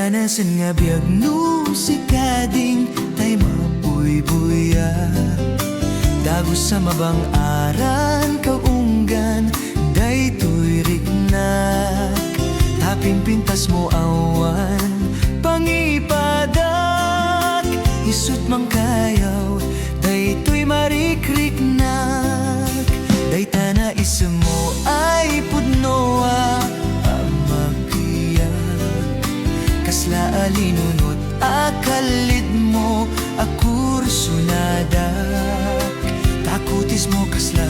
Naganasan nga biyag no si kading tay mabuy-buya. Dagos sa mabang aran kaunggan daytoy rignak. Taping pintas mo awan pangipadak. Isut mang kayaw daytoy marikriknak. Dayta na isem mo ay pudnoa kasla alinunot akalid mo akurso nadak. Takutis mo kasla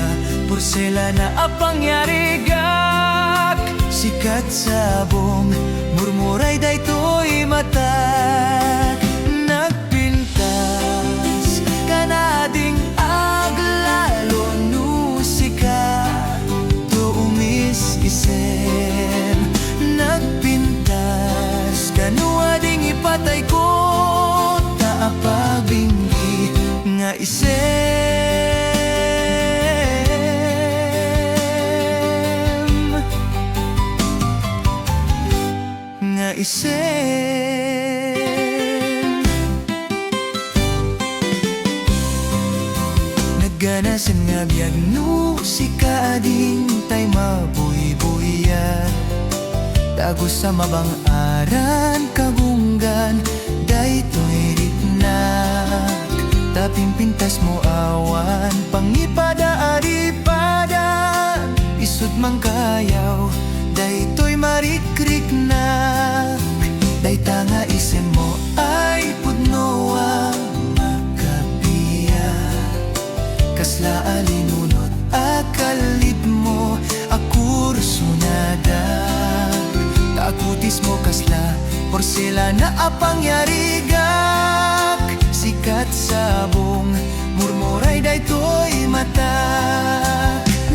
porselana apangyarigak. Sikat sabong murmuray daytoy matak. Nagpintas kanading aglalo no sika to umis isem. Nagpintas kanua ding ipatay ko taapabinggi nga isem. Nga isem. Nagganasan nga biyag no si kading tay mabuy-buyat. Dagos sa mabang aran kagunggan daytoy rignak. Taping pintas mo awan pangipada-aripada. Isud mang kayaw daytoy marikriknak. Dayta nga isem mo ay pudnoa makapiya. Kasla alinunot akalid mo akurso nadak. Takutis mo kasla porselana apangyarigak. Sikat sabong murmuray daytoy mata.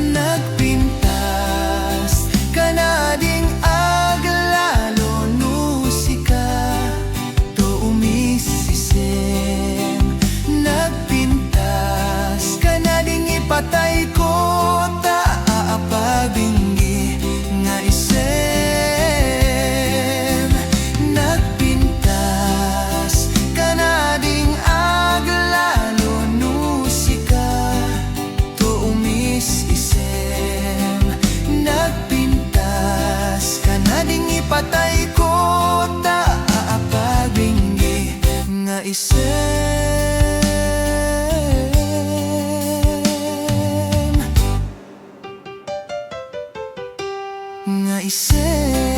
Nagpintas kanading aglalo no sika to umisisem. Nagpintas kanading ipatay ko taapabinggi nga isem. Nagpintas kanading aglalo no sika to umis isem. Nagpintas kanading ipatay ko taapabinggi nga isem. Nga isem.